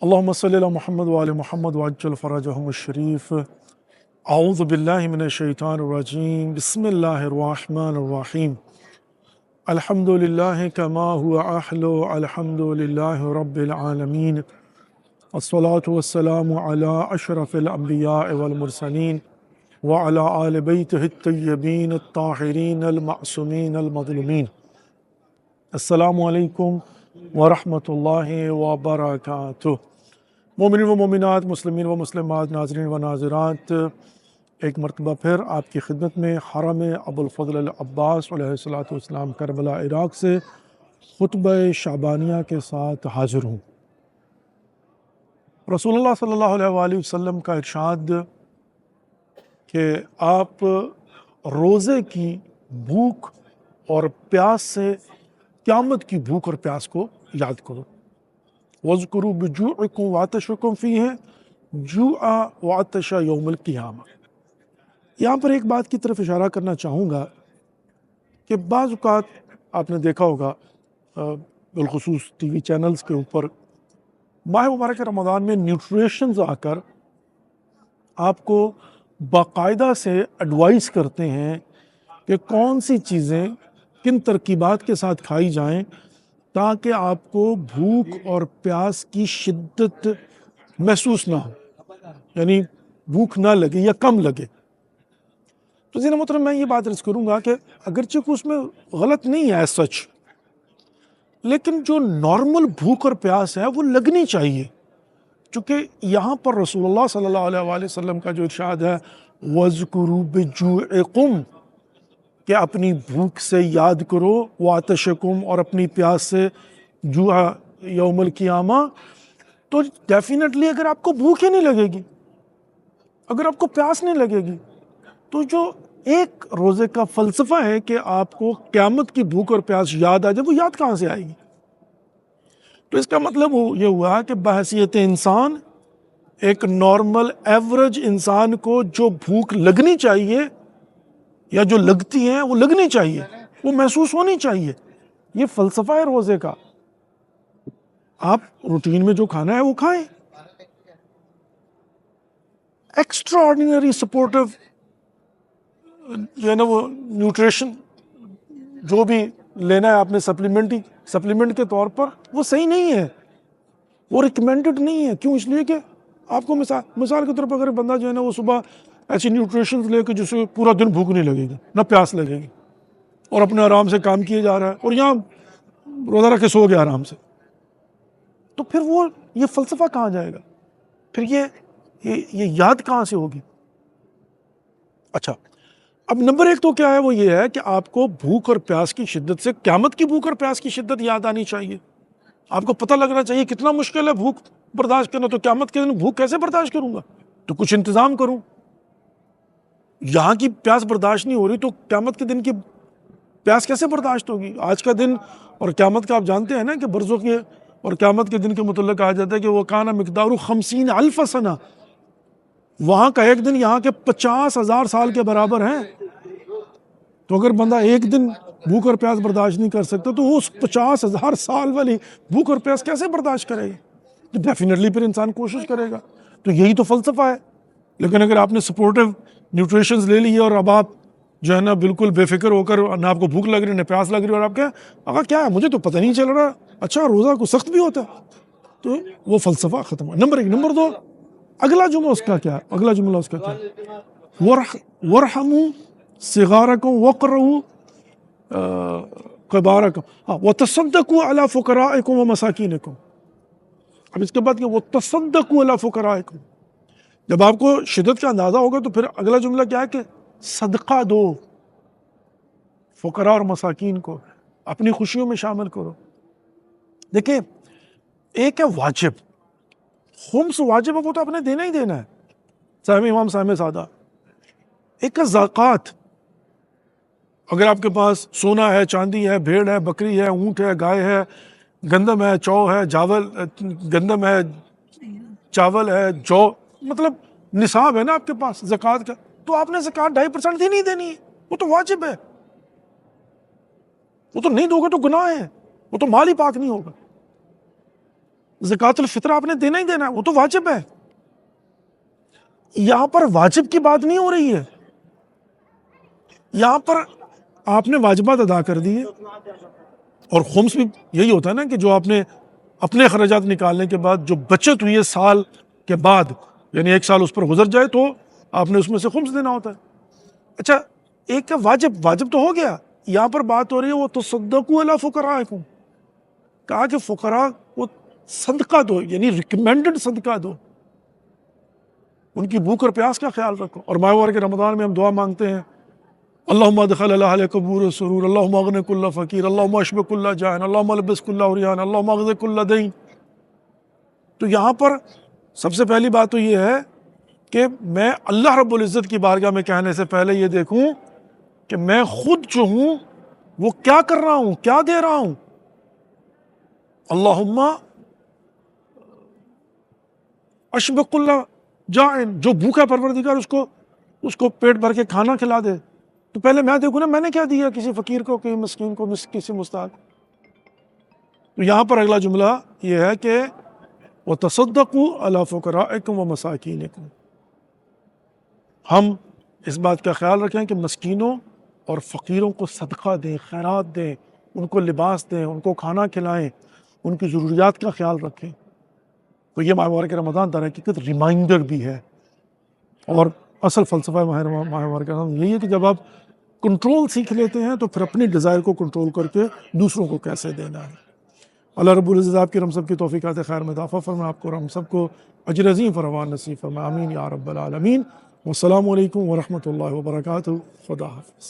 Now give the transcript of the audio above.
اللهم صل على محمد وآل محمد وعجل فرجهم الشريف. أعوذ بالله من الشيطان الرجيم. بسم الله الرحمن الرحيم. الحمد لله كما هو أحلى. الحمد لله رب العالمين. الصلاة والسلام على أشرف الأنبياء والمرسلين وعلى آل بيته الطيبين الطاهرين المعصومين المظلومين. السلام علیکم ورحمۃ اللہ وبرکاتہ. مومنین و مومنات، مسلمین و مسلمات، ناظرین و ناظرات، ایک مرتبہ پھر آپ کی خدمت میں حرم ابو الفضل العباس علیہ الصلاۃ والسلام کربلا عراق سے خطبہ شعبانیہ کے ساتھ حاضر ہوں. رسول اللہ صلی اللہ علیہ وآلہ وسلم کا ارشاد کہ آپ روزے کی بھوک اور پیاس سے قیامت کی بھوک اور پیاس کو یاد کرو. وَاذْكُرُوا بِجُوعِكُمْ وَعَطْشِكُمْ فِيهِ جُوعَ وَعَطْشَ يَوْمَ الْقِيَامَةِ. یہاں پر ایک بات کی طرف اشارہ کرنا چاہوں گا کہ بعض اوقات آپ نے دیکھا ہوگا بالخصوص ٹی وی چینلز کے اوپر ماہ مبارک رمضان میں نیوٹریشنز آ کر آپ کو باقاعدہ سے ایڈوائز کرتے ہیں کہ کون سی چیزیں کن ترکیبات کے ساتھ کھائی جائیں تاکہ آپ کو بھوک اور پیاس کی شدت محسوس نہ ہو، یعنی بھوک نہ لگے یا کم لگے. تو زین محترم میں یہ بات عرض کروں گا کہ اگرچہ اس میں غلط نہیں ہے سچ، لیکن جو نارمل بھوک اور پیاس ہے وہ لگنی چاہیے، چونکہ یہاں پر رسول اللہ صلی اللہ علیہ وآلہ وسلم کا جو ارشاد ہے وَاذْكُرُوا بِجُوعِكُمْ کہ اپنی بھوک سے یاد کرو، وَعَطْشِكُمْ اور اپنی پیاس سے جوع یوم القیامہ. تو ڈیفینیٹلی اگر آپ کو بھوک ہی نہیں لگے گی، اگر آپ کو پیاس نہیں لگے گی، تو جو ایک روزے کا فلسفہ ہے کہ آپ کو قیامت کی بھوک اور پیاس یاد آ جائے، وہ یاد کہاں سے آئے گی؟ تو اس کا مطلب یہ ہوا کہ بحیثیت انسان، ایک نارمل ایوریج انسان کو جو بھوک لگنی چاہیے یا جو لگتی ہیں وہ لگنی چاہیے، وہ محسوس ہونی چاہیے. یہ فلسفہ ہے روزے کا. آپ روٹین میں جو کھانا ہے وہ کھائیں. ایکسٹرا آرڈینری سپورٹو جو ہے نا وہ نیوٹریشن جو بھی لینا ہے آپ نے سپلیمنٹ کے طور پر، وہ صحیح نہیں ہے، وہ ریکمینڈڈ نہیں ہے. کیوں؟ اس لیے کہ آپ کو مثال کے طور پر اگر بندہ جو ہے نا وہ صبح ایسی نیوٹریشنز لے کے جس سے پورا دن بھوک نہیں لگے گی، نہ پیاس لگے گی، اور اپنے آرام سے کام کیے جا رہا ہے اور یہاں روزہ رکھ کے سو گیا آرام سے، تو پھر وہ یہ فلسفہ کہاں جائے گا؟ پھر یہ یاد کہاں سے ہوگی؟ اچھا، اب نمبر ایک تو کیا ہے، وہ یہ ہے کہ آپ کو بھوک اور پیاس کی شدت سے قیامت کی بھوک اور پیاس کی شدت یاد آنی چاہیے. آپ کو پتہ لگنا چاہیے کتنا مشکل ہے بھوک برداشت کرنا. تو قیامت کے دن بھوک کیسے برداشت کروں گا؟ تو کچھ انتظام کروں. یہاں کی پیاس برداشت نہیں ہو رہی تو قیامت کے دن کی پیاس کیسے برداشت ہوگی؟ آج کا دن اور قیامت کا آپ جانتے ہیں نا کہ برزخ کے اور قیامت کے دن کے متعلق کہا جاتا ہے کہ وہ کانا مقدار 50,000 سنہ. وہاں کا ایک دن یہاں کے 50,000 سال کے برابر ہیں. تو اگر بندہ ایک دن بھوک اور پیاس برداشت نہیں کر سکتا تو وہ اس 50,000 سال والی بھوک اور پیاس کیسے برداشت کرے گا؟ تو ڈیفینیٹلی پھر انسان کوشش کرے گا. تو یہی تو فلسفہ ہے. لیکن اگر آپ نے سپورٹو نیوٹریشنز لے لی اور اب آپ جو ہے نا بالکل بے فکر ہو کر، نہ آپ کو بھوک لگ رہی نہ پیاس لگ رہی، اور آپ کیا ہے مجھے تو پتہ نہیں چل رہا، اچھا روزہ کو سخت بھی ہوتا ہے، تو وہ فلسفہ ختم ہوا. نمبر ایک. نمبر دو، اگلا جملہ اس کا کیا ہے؟ اگلا جملہ اس کا کیا ہے؟ وَارْحَمُوا صِغَارَكُمْ وَاقْرَؤُوا كِبَارَكُمْ وَتَصَدَّقُوا عَلَىٰ فُقَرَائِكُمْ وَمَسَاكِينِكُمْ. اب اس کے بعد کہ وَتَصَدَّقُوا عَلَىٰ فُقَرَائِكُمْ، جب آپ کو شدت کا اندازہ ہوگا تو پھر اگلا جملہ کیا ہے کہ صدقہ دو فقراء اور مساکین کو، اپنی خوشیوں میں شامل کرو. دیکھیں، ایک ہے واجب، خمس واجب ہے، وہ تو آپ نے دینا ہی دینا ہے، صاحب امام صاحب سادہ. ایک ہے زکوٰۃ. اگر آپ کے پاس سونا ہے، چاندی ہے، بھیڑ ہے، بکری ہے، اونٹ ہے، گائے ہے، گندم ہے، جو ہے، گندم ہے، چاول ہے، جو مطلب نصاب ہے نا آپ کے پاس زکوٰۃ کا، تو آپ نے زکوٰۃ 2.5% دینی ہی دینی ہے. وہ تو واجب ہے، وہ تو نہیں دو گے تو گناہ ہے، وہ تو مال ہی پاک نہیں ہوگا. زکوٰۃ الفطر آپ نے دینا ہی دینا ہے، وہ تو واجب ہے. یہاں پر واجب کی بات نہیں ہو رہی ہے، یہاں پر آپ نے واجبات ادا کر دیے. اور خمس بھی یہی ہوتا ہے نا کہ جو آپ نے اپنے اخراجات نکالنے کے بعد جو بچت ہوئی ہے سال کے بعد، یعنی 1 سال اس پر گزر جائے تو آپ نے اس میں سے خمس دینا ہوتا ہے. اچھا ایک کا واجب تو ہو گیا، یہاں پر بات ہو رہی ہے وہ تصدقوا علی فقرائکم، کہا کہ فقراء کو صدقہ دو، یعنی ریکمینڈڈ صدقہ دو، ان کی بھوک اور پیاس کا خیال رکھو. اور ماہ مبارک رمضان میں ہم دعا مانگتے ہیں، اللہم ادخل علی اہل قبور سرور، اللہم اغن کل فقیر، اللہم اشب کل جائن، اللہم البس کل عریان، اللہم اغذ کل دین. تو یہاں پر سب سے پہلی بات تو یہ ہے کہ میں اللہ رب العزت کی بارگاہ میں کہنے سے پہلے یہ دیکھوں کہ میں خود جو ہوں وہ کیا کر رہا ہوں، کیا دے رہا ہوں. اللہم اشب کل جائن، جو بھوکا پروردگار اس کو پیٹ بھر کے کھانا کھلا دے. تو پہلے میں دیکھوں نا میں نے کیا دیا کسی فقیر کو، کسی مسکین کو، کسی محتاج. تو یہاں پر اگلا جملہ یہ ہے کہ وَتَصَدَّقُوا عَلَىٰ فُقَرَائِكُمْ وَمَسَاكِينِكُمْ، ہم اس بات کا خیال رکھیں کہ مسکینوں اور فقیروں کو صدقہ دیں، خیرات دیں، ان کو لباس دیں، ان کو کھانا کھلائیں، ان کی ضروریات کا خیال رکھیں. تو یہ ماہ مبارک رمضان در حقیقت ریمائنڈر بھی ہے. اور اصل فلسفہ ماہ مبارک رمضان یہی ہے کہ جب آپ کنٹرول سیکھ لیتے ہیں تو پھر اپنی ڈیزائر کو کنٹرول کر کے دوسروں کو کیسے دینا ہے. اللہ رب العزت آپ کی ہم سب کی توفیقات خیر میں اضافہ فرمائے، آپ کو اور ہم سب کو اجر عظیم فراوان نصیب فرمائے، آمین یا رب العالمین. والسلام علیکم ورحمۃ اللہ وبرکاتہ. خدا حافظ.